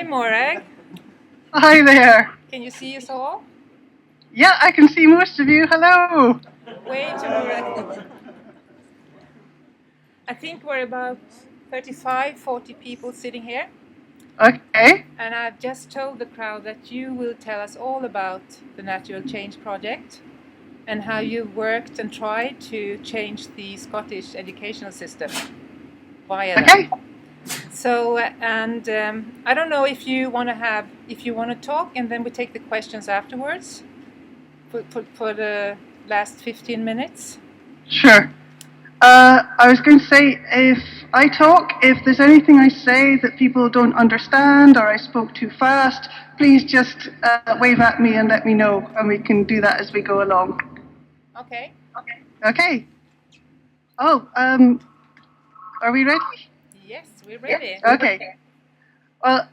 Hi, Morag. Hi there. Can you see us all? Yeah, I can see most of you. Hello. Wave to Morag. I think we're about 35, 40 people sitting here. Okay. And I've just told the crowd that you will tell us all about the Natural Change Project and how you've worked and tried to change the Scottish educational system via Okay. that. So, I don't know if you want to talk, and then we take the questions afterwards for the last 15 minutes. Sure. I was going to say, if I talk, if there's anything I say that people don't understand or I spoke too fast, please just wave at me and let me know, and we can do that as we go along. Okay. Okay. Oh, are we ready? Yes, we're ready. Okay. Well,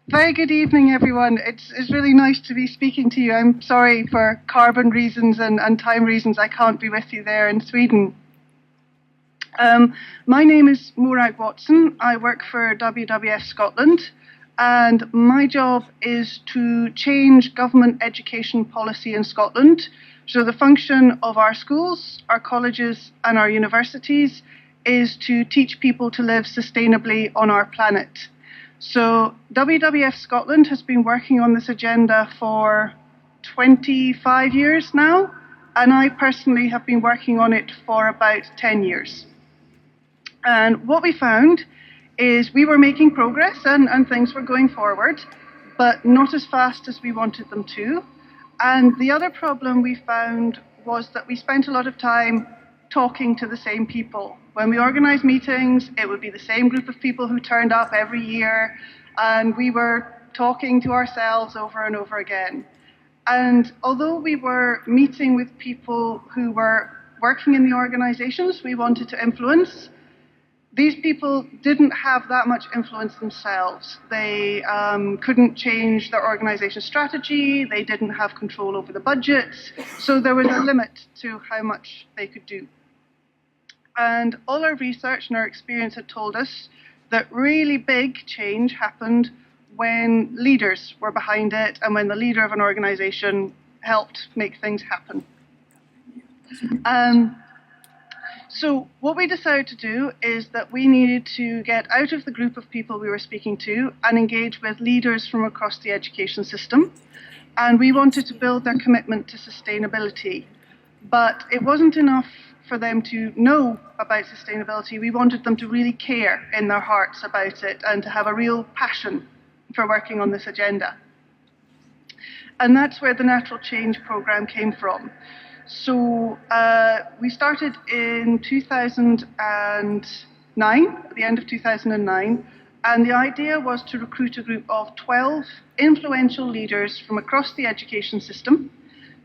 very good evening, everyone. It's really nice to be speaking to you. I'm sorry for carbon reasons and time reasons I can't be with you there in Sweden. My name is Morag Watson. I work for WWF Scotland, and my job is to change government education policy in Scotland. So the function of our schools, our colleges, and our universities is to teach people to live sustainably on our planet. So WWF Scotland has been working on this agenda for 25 years now, and I personally have been working on it for about 10 years. And what we found is we were making progress and things were going forward, but not as fast as we wanted them to. And the other problem we found was that we spent a lot of time talking to the same people. When we organised meetings, it would be the same group of people who turned up every year, and we were talking to ourselves over and over again. And although we were meeting with people who were working in the organisations we wanted to influence, these people didn't have that much influence themselves. They couldn't change their organization strategy. They didn't have control over the budgets. So there was a limit to how much they could do. And all our research and our experience had told us that really big change happened when leaders were behind it and when the leader of an organization helped make things happen. So what we decided to do is that we needed to get out of the group of people we were speaking to and engage with leaders from across the education system. And we wanted to build their commitment to sustainability. But it wasn't enough for them to know about sustainability. We wanted them to really care in their hearts about it and to have a real passion for working on this agenda. And that's where the Natural Change Programme came from. So we started in 2009, at the end of 2009, and the idea was to recruit a group of 12 influential leaders from across the education system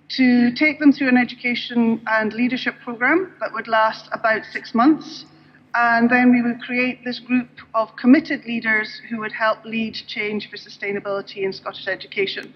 to take them through an education and leadership programme that would last about 6 months. And then we would create this group of committed leaders who would help lead change for sustainability in Scottish education.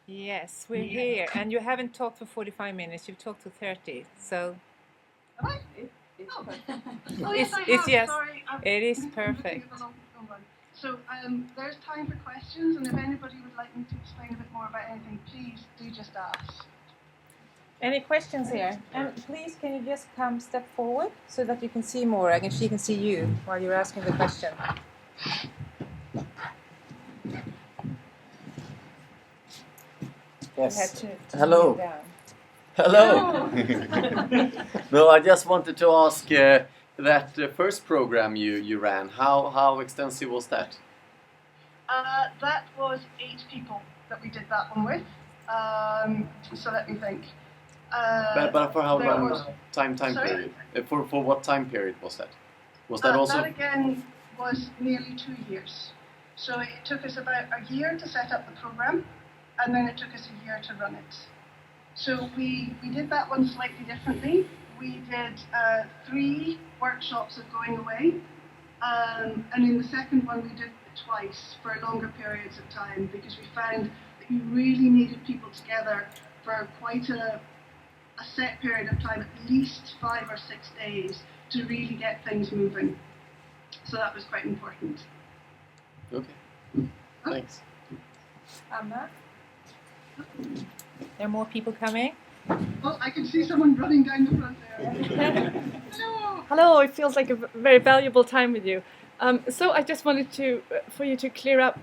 Yes, we're here, and you haven't talked for 45 minutes. You've talked for 30, so Have I? it's Oh. perfect. Oh yes, I It's have. yes, Sorry, it is I'm looking perfect. at the long one. So there's time for questions, and if anybody would like me to explain a bit more about anything, please do just ask. Any questions here? And please, can you just come step forward so that you can see Morag and she can see you while you're asking the question. Yes. To Hello. kneel down. Hello. No, I just wanted to ask that first program you ran. How extensive was that? That was 8 people that we did that one with. So let me think. But for how long was, time sorry? period? For what time period was that? Was that also? That again was nearly 2 years. So it took us about a year to set up the program, and then it took us a year to run it. So we did that one slightly differently. We did 3 workshops of going away, and in the second one we did it twice for longer periods of time, because we found that you really needed people together for quite a set period of time, at least 5 or 6 days, to really get things moving. So that was quite important. Okay. Thanks. Anna? There are more people coming? Oh, I can see someone running down the front there. Hello! Hello, it feels like a very valuable time with you. So I just wanted for you to clear up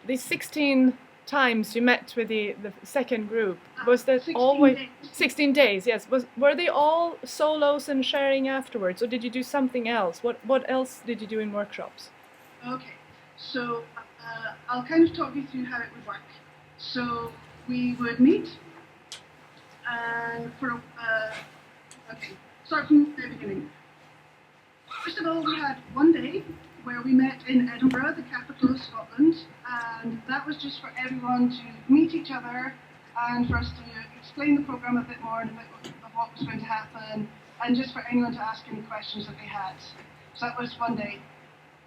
the 16 times you met with the second group. Was that 16 always days. 16 days? Yes. Were they all solos and sharing afterwards, or did you do something else? What else did you do in workshops? Okay, so I'll kind of talk you through how it would work. So we would meet, and start from the beginning. First of all, we had one day where we met in Edinburgh, the capital of Scotland, and that was just for everyone to meet each other and for us to explain the programme a bit more and a bit of what was going to happen, and just for anyone to ask any questions that they had. So that was one day.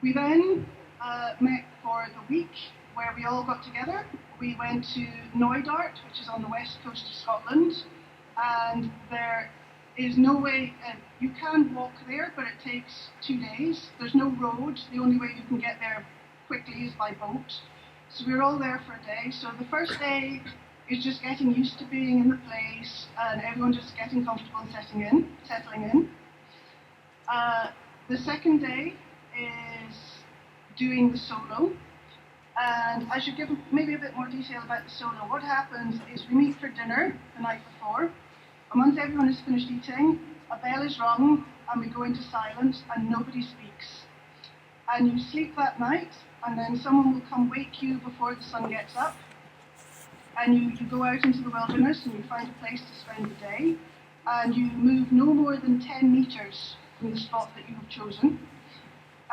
We then met for the week where we all got together. We went to Knoydart, which is on the west coast of Scotland, and there is no way, you can walk there, but it takes 2 days. There's no road. The only way you can get there quickly is by boat. So we were all there for a day. So the first day is just getting used to being in the place and everyone just getting comfortable and settling in. The second day is doing the solo. And I should give maybe a bit more detail about the solo. What happens is we meet for dinner the night before. And once everyone has finished eating, a bell is rung and we go into silence and nobody speaks. And you sleep that night, and then someone will come wake you before the sun gets up. And you go out into the wilderness and you find a place to spend the day. And you move no more than 10 meters from the spot that you have chosen.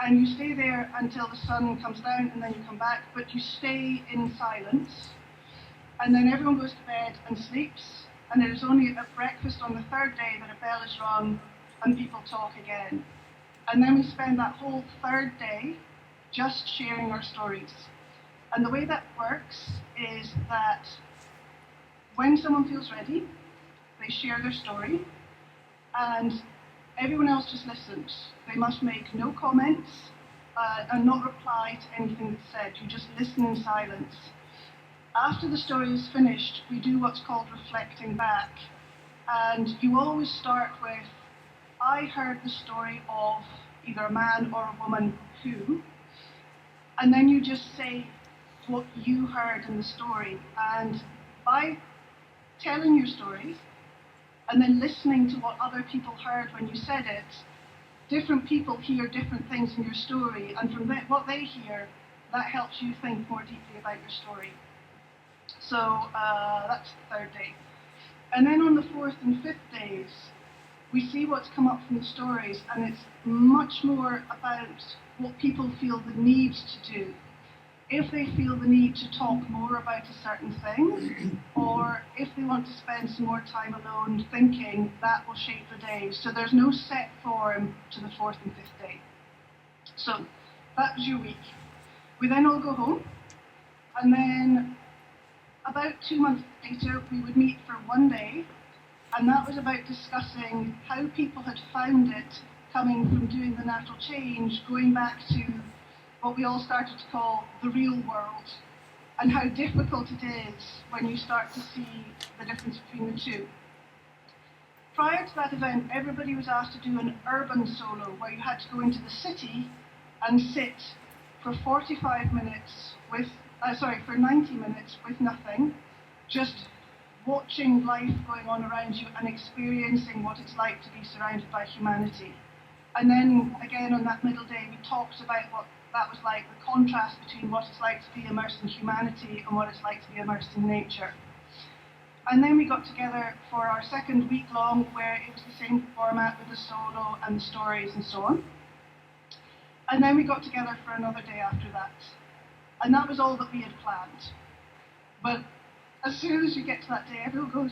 And you stay there until the sun comes down, and then you come back, but you stay in silence. And then everyone goes to bed and sleeps. And it is only at breakfast on the third day that a bell is rung and people talk again. And then we spend that whole third day just sharing our stories. And the way that works is that when someone feels ready, they share their story, and everyone else just listens. They must make no comments and not reply to anything that's said. You just listen in silence. After the story is finished, we do what's called reflecting back. And you always start with, I heard the story of either a man or a woman who, and then you just say what you heard in the story. And by telling your story and then listening to what other people heard when you said it, different people hear different things in your story, and from what they hear, that helps you think more deeply about your story. So that's the third day. And then on the fourth and fifth days, we see what's come up from the stories, and it's much more about what people feel the need to do. If they feel the need to talk more about a certain thing, or if they want to spend some more time alone thinking, that will shape the day. So there's no set form to the fourth and fifth day. So that was your week. We then all go home, and then about 2 months later, we would meet for one day, and that was about discussing how people had found it coming from doing the natural change, going back to what we all started to call the real world, and how difficult it is when you start to see the difference between the two. Prior to that event, everybody was asked to do an urban solo where you had to go into the city and sit for 45 minutes with, for 90 minutes with nothing, just watching life going on around you and experiencing what it's like to be surrounded by humanity. And then again on that middle day, we talked about what that was like, the contrast between what it's like to be immersed in humanity and what it's like to be immersed in nature. And then we got together for our second week long, where it was the same format with the solo and the stories and so on. And then we got together for another day after that. And that was all that we had planned. But as soon as we get to that day, everyone goes,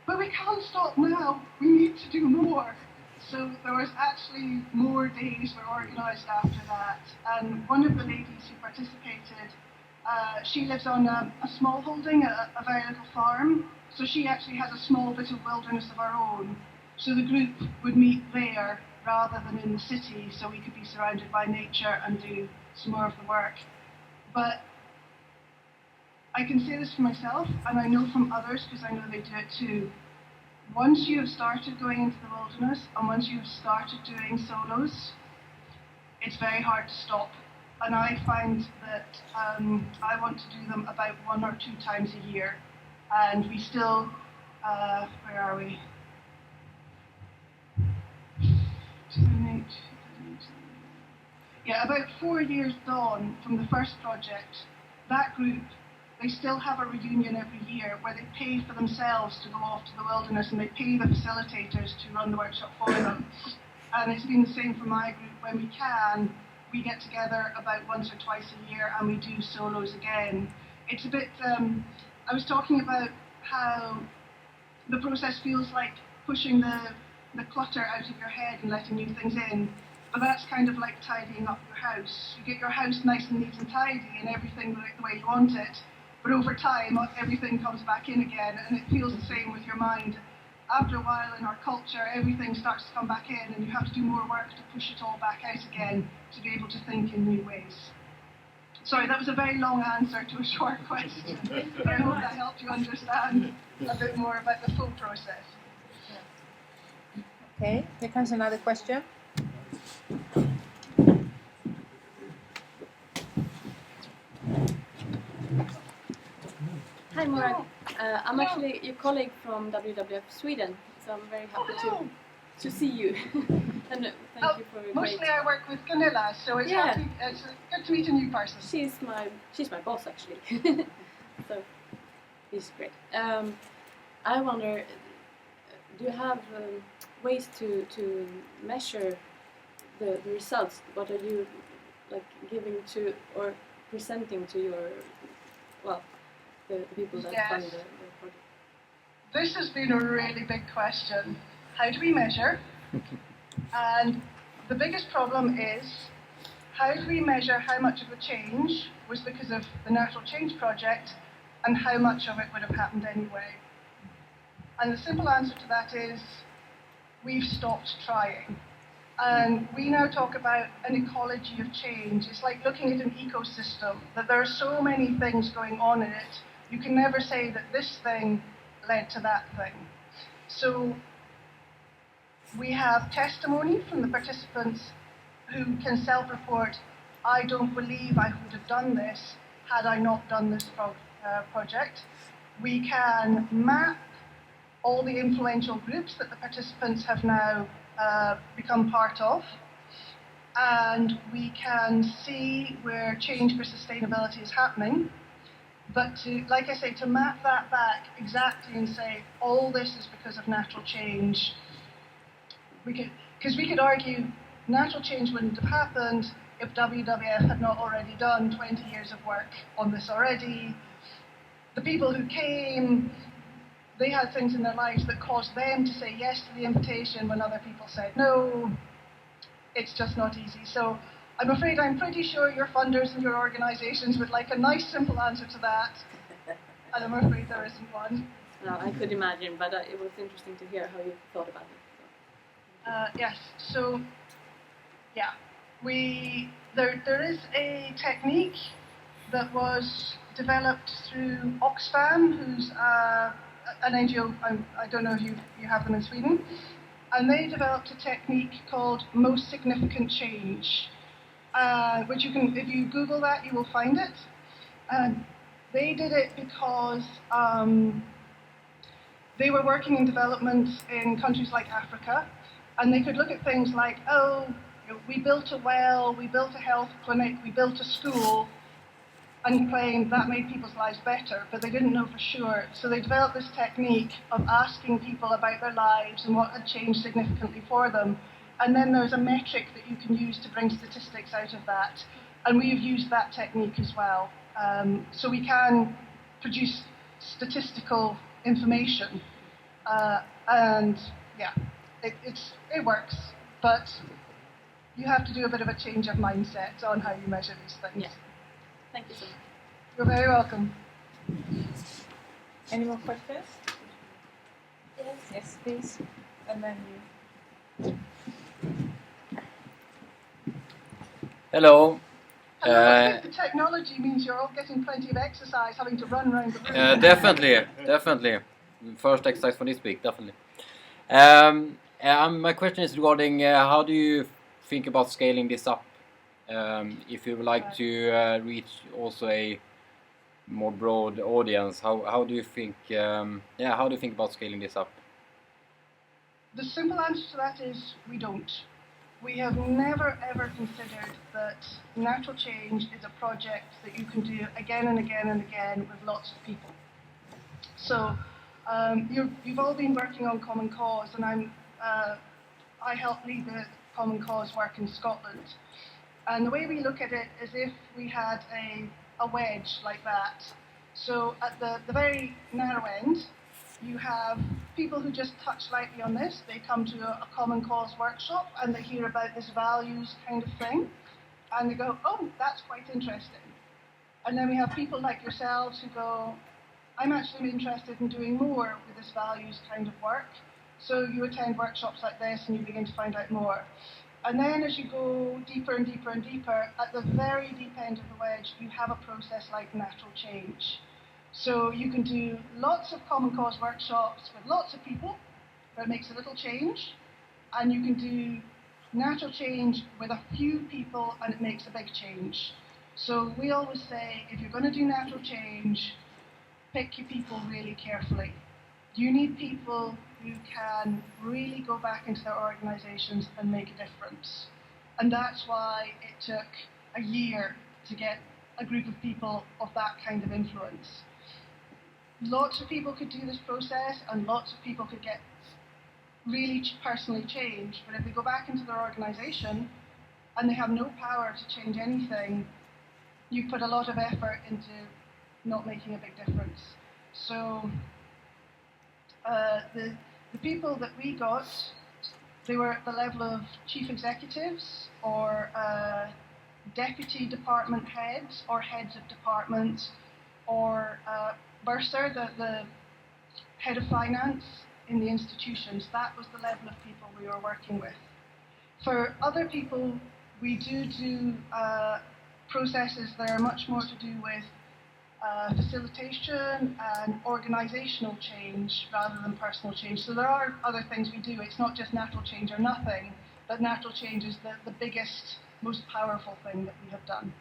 but we can't stop now, we need to do more. So there was actually more days were organised after that. And one of the ladies who participated, she lives on a small holding, a very little farm. So she actually has a small bit of wilderness of her own. So the group would meet there rather than in the city, so we could be surrounded by nature and do some more of the work. But I can say this for myself, and I know from others, because I know they do it too. Once you have started going into the wilderness, and once you have started doing solos, it's very hard to stop. And I find that I want to do them about 1 or 2 times a year. And we still, where are we? Yeah, about 4 years on from the first project, that group, they still have a reunion every year where they pay for themselves to go off to the wilderness, and they pay the facilitators to run the workshop for them. And it's been the same for my group. When we can, we get together about once or twice a year and we do solos again. It's a bit, I was talking about how the process feels like pushing the clutter out of your head and letting new things in. But that's kind of like tidying up your house. You get your house nice and neat and tidy and everything the way you want it. But over time, everything comes back in again, and it feels the same with your mind. After a while in our culture, everything starts to come back in, and you have to do more work to push it all back out again to be able to think in new ways. Sorry, that was a very long answer to a short question. But I hope that helped you understand a bit more about the full process. Okay, here comes another question. Hi Morag, I'm actually your colleague from WWF Sweden, so I'm very happy to see you. And thank you for your Mostly great... I work with Gunilla, so it's, it's good to meet a new person. She's my boss actually, so she's great. I wonder, do you have ways to measure the results? What are you like giving to or presenting to your the people that fund the project? This has been a really big question. How do we measure? And the biggest problem is, how do we measure how much of the change was because of the Natural Change Project and how much of it would have happened anyway? And the simple answer to that is, we've stopped trying. And we now talk about an ecology of change. It's like looking at an ecosystem, that there are so many things going on in it. You can never say that this thing led to that thing. So we have testimony from the participants who can self-report, I don't believe I would have done this had I not done this project. We can map all the influential groups that the participants have now become part of, and we can see where change for sustainability is happening. But to, like I say, to map that back exactly and say all this is because of natural change, because we could argue natural change wouldn't have happened if WWF had not already done 20 years of work on this already. The people who came, they had things in their lives that caused them to say yes to the invitation when other people said no. It's just not easy. So I'm afraid I'm pretty sure your funders and your organisations would like a nice simple answer to that. and I'm afraid there isn't one. No, I could imagine, but it was interesting to hear how you thought about it. Yes, so yeah, there is a technique that was developed through Oxfam, who's an NGO. I don't know if you have them in Sweden, and they developed a technique called most significant change, which you can, if you Google that, you will find it. They did it because they were working in development in countries like Africa, and they could look at things like, oh, we built a well, we built a health clinic, we built a school, and claim that made people's lives better, but they didn't know for sure. So they developed this technique of asking people about their lives and what had changed significantly for them. And then there's a metric that you can use to bring statistics out of that. And we've used that technique as well. So we can produce statistical information. And yeah, it works. But you have to do a bit of a change of mindset on how you measure these things. Yeah. Thank you so much. You're very welcome. Any more questions? Yes, please. And then you. Hello. I think the technology means you're all getting plenty of exercise, having to run around the room. Definitely. First exercise for this week, definitely. My question is regarding how do you think about scaling this up? If you would like to reach also a more broad audience, how do you think? How do you think about scaling this up? The simple answer to that is we don't. We have never ever considered that natural change is a project that you can do again and again and again with lots of people. So you've all been working on Common Cause, and I help lead the Common Cause work in Scotland. And the way we look at it is if we had a wedge like that. So at the very narrow end, you have people who just touch lightly on this. They come to a Common Cause workshop and they hear about this values kind of thing. And they go, oh, that's quite interesting. And then we have people like yourselves who go, I'm actually interested in doing more with this values kind of work. So you attend workshops like this and you begin to find out more. And then as you go deeper and deeper and deeper, at the very deep end of the wedge, you have a process like natural change. So you can do lots of Common Cause workshops with lots of people where it makes a little change. And you can do natural change with a few people and it makes a big change. So we always say, if you're going to do natural change, pick your people really carefully. You need people who can really go back into their organisations and make a difference. And that's why it took a year to get a group of people of that kind of influence. Lots of people could do this process and lots of people could get really personally changed, but if they go back into their organisation and they have no power to change anything, you put a lot of effort into not making a big difference. So the people that we got, they were at the level of chief executives or deputy department heads or heads of departments or bursar, the head of finance in the institutions. That was the level of people we were working with. For other people, we do processes that are much more to do with facilitation and organisational change rather than personal change. So there are other things we do. It's not just natural change or nothing, but natural change is the biggest, most powerful thing that we have done.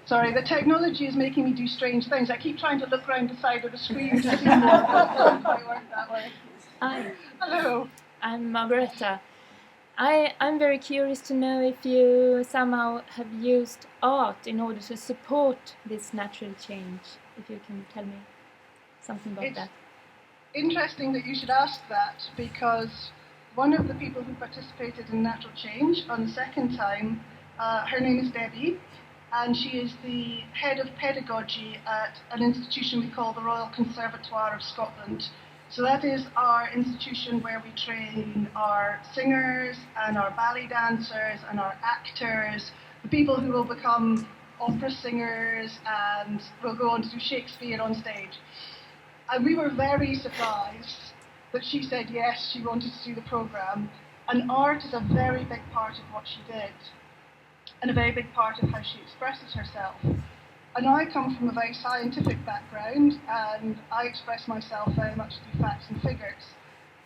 Sorry, the technology is making me do strange things. I keep trying to look around the side of the screen to see more, but it doesn't quite work that way. Hi, Hello. I'm Margareta. I'm very curious to know if you somehow have used art in order to support this natural change. If you can tell me something about that. Interesting that you should ask that, because one of the people who participated in Natural Change on the second time, her name is Debbie, and she is the head of pedagogy at an institution we call the Royal Conservatoire of Scotland. So that is our institution where we train our singers and our ballet dancers and our actors, the people who will become opera singers and will go on to do Shakespeare on stage. And we were very surprised that she said yes, she wanted to do the programme. And art is a very big part of what she did, and a very big part of how she expresses herself. And I come from a very scientific background, and I express myself very much through facts and figures.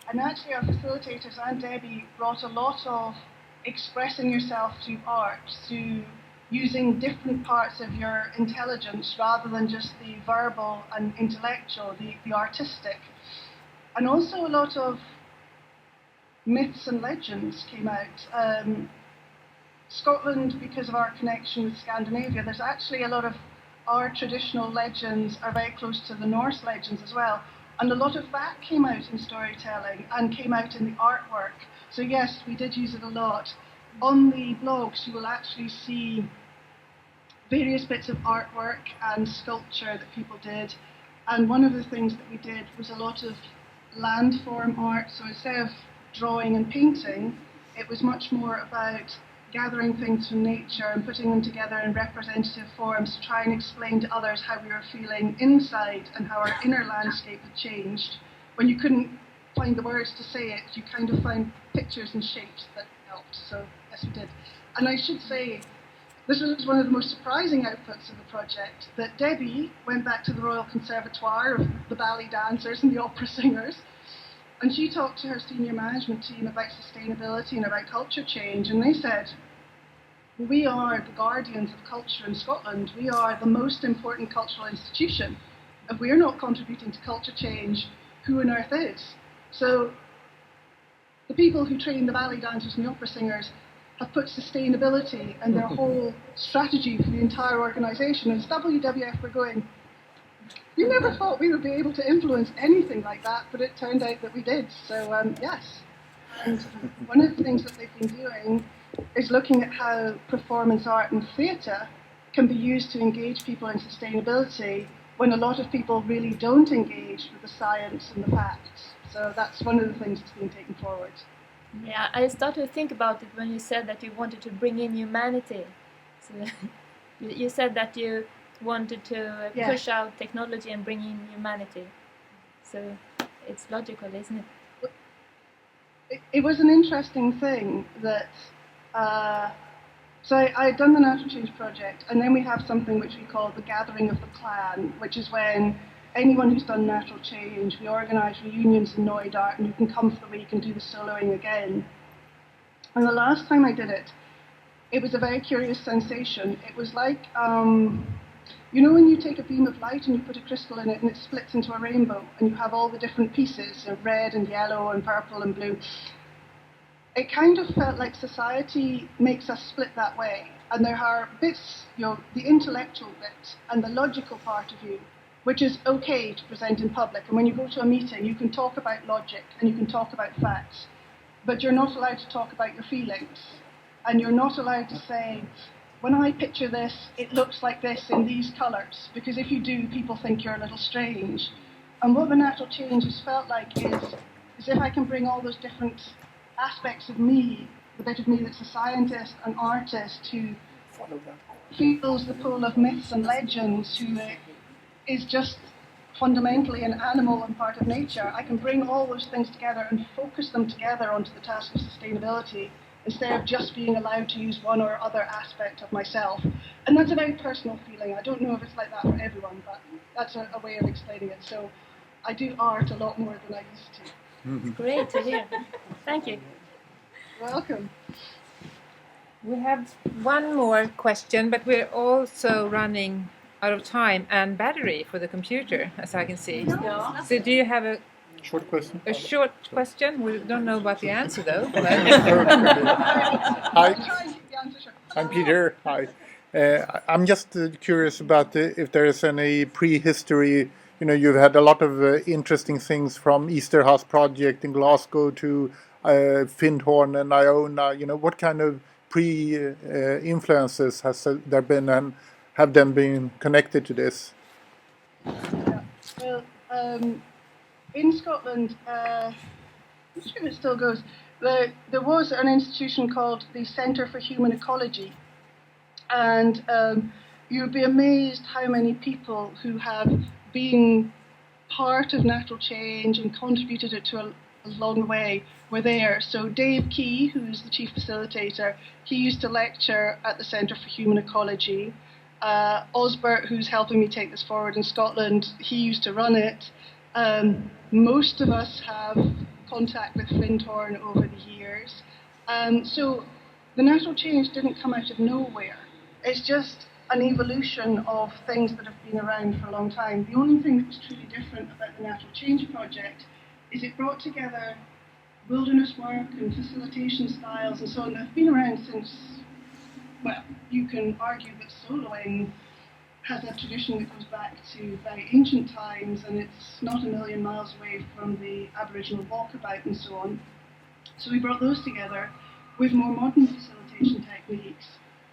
And actually our facilitators and Debbie brought a lot of expressing yourself through art, through using different parts of your intelligence rather than just the verbal and intellectual, the artistic. And also a lot of myths and legends came out. Scotland, because of our connection with Scandinavia, there's actually a lot of our traditional legends are very close to the Norse legends as well. And a lot of that came out in storytelling and came out in the artwork. So yes, we did use it a lot. On the blogs, you will actually see various bits of artwork and sculpture that people did. And one of the things that we did was a lot of landform art. So instead of drawing and painting, it was much more about gathering things from nature and putting them together in representative forms to try and explain to others how we were feeling inside and how our inner landscape had changed. When you couldn't find the words to say it, you kind of found pictures and shapes that helped. So yes, we did. And I should say, this was one of the most surprising outputs of the project, that Debbie went back to the Royal Conservatoire of the ballet dancers and the opera singers, and she talked to her senior management team about sustainability and about culture change, and they said, we are the guardians of culture in Scotland. We are the most important cultural institution. If we're not contributing to culture change, who on earth is? So the people who train the ballet dancers and the opera singers have put sustainability and their whole strategy for the entire organisation. As WWF were going, we never thought we would be able to influence anything like that, but it turned out that we did. So yes. And one of the things that they've been doing is looking at how performance art and theatre can be used to engage people in sustainability when a lot of people really don't engage with the science and the facts. So that's one of the things that's being taken forward. Yeah, I started to think about it when you said that you wanted to bring in humanity. So you said that you wanted to push out technology and bring in humanity. So it's logical, isn't it? It was an interesting thing that, so I had done the Natural Change Project, and then we have something which we call the Gathering of the Clan, which is when anyone who's done natural change, we organise reunions in Knoydart, and you can come for the week and do the soloing again. And the last time I did it, it was a very curious sensation. It was like, you know when you take a beam of light and you put a crystal in it and it splits into a rainbow, and you have all the different pieces, red and yellow and purple and blue. It kind of felt like society makes us split that way. And there are bits, the intellectual bit and the logical part of you, which is okay to present in public. And when you go to a meeting, you can talk about logic and you can talk about facts, but you're not allowed to talk about your feelings. And you're not allowed to say, when I picture this, it looks like this in these colours, because if you do, people think you're a little strange. And what the natural change has felt like is if I can bring all those different aspects of me, the bit of me that's a scientist, an artist, who feels the pull of myths and legends, who is just fundamentally an animal and part of nature, I can bring all those things together and focus them together onto the task of sustainability, instead of just being allowed to use one or other aspect of myself. And that's a very personal feeling. I don't know if it's like that for everyone, but that's a way of explaining it. So I do art a lot more than I used to. Great to hear. Thank you. Welcome. We have one more question, but we're also running out of time and battery for the computer, as I can see. Yeah. So do you have a Short question. short question? We don't know about the answer though. But Hi, I'm Peter. Hi. I'm just curious about if there is any prehistory. You've had a lot of interesting things from Easterhouse project in Glasgow to Findhorn and Iona. What kind of influences has there been, and have them been connected to this? Yeah. Well, in Scotland, I'm sure it still goes. There was an institution called the Centre for Human Ecology, and you'd be amazed how many people who have been part of natural change and contributed it to along the way were there. So Dave Key, who's the chief facilitator, he used to lecture at the Centre for Human Ecology. Osbert, who's helping me take this forward in Scotland, he used to run it. Most of us have contact with Findhorn over the years. So the natural change didn't come out of nowhere. It's just an evolution of things that have been around for a long time. The only thing that was truly different about the Natural Change Project is it brought together wilderness work and facilitation styles and so on that have been around since, well, you can argue that soloing has a tradition that goes back to very ancient times, and it's not a million miles away from the Aboriginal walkabout and so on. So we brought those together with more modern facilitation techniques.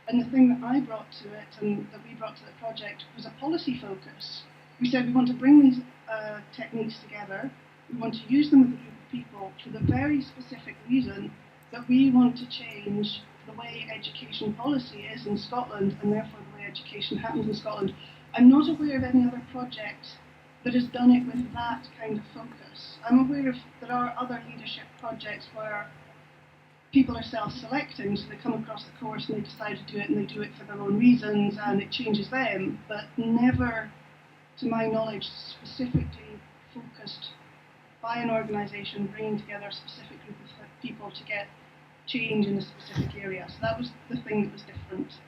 And the thing that I brought to it and that we brought to the project was a policy focus. We said we want to bring these techniques together, we want to use them with a group of people for the very specific reason that we want to change the way education policy is in Scotland, and therefore the way education happens in Scotland. I'm not aware of any other project that has done it with that kind of focus. I'm aware of there are other leadership projects where people are self-selecting, so they come across the course and they decide to do it, and they do it for their own reasons, and it changes them, but never, to my knowledge, specifically focused by an organisation bringing together a specific group of people to get change in a specific area. So that was the thing that was different.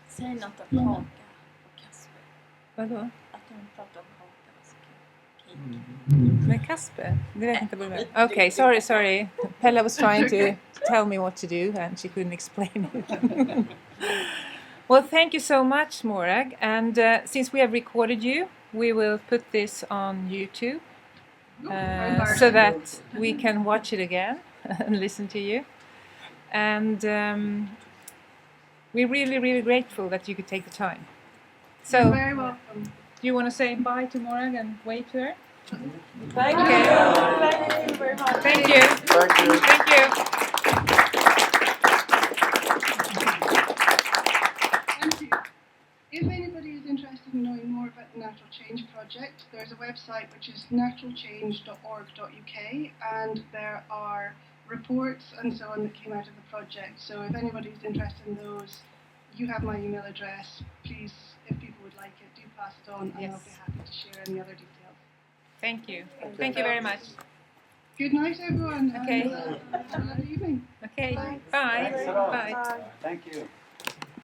Säg något om kaka och Kasper. Vadå? Att de pratar om kaka och cake. Med Kasper? Det vet jag inte vad det var. Okay, sorry. Pella was trying to tell me what to do and she couldn't explain it. Well, thank you so much, Morag. And since we have recorded you, we will put this on YouTube so that we can watch it again and listen to you. And we're really, really grateful that you could take the time. So, You're very welcome. do you want to say bye to Morag and wave to her? Thank Okay. you very much. Thank you. Thank you. Thank you. Thank you. If anybody is interested in knowing more about the Natural Change Project, there's a website which is naturalchange.org.uk, and there are reports and so on that came out of the project. So if anybody's interested in those, you have my email address. Please, if people would like it, do pass it on, and Yes. I'll be happy to share any other details. Thank you. Thank you very much. Good night, everyone. Okay. And, have a lovely evening. Okay. Bye. Bye. Thanks a lot. Bye. Thank you.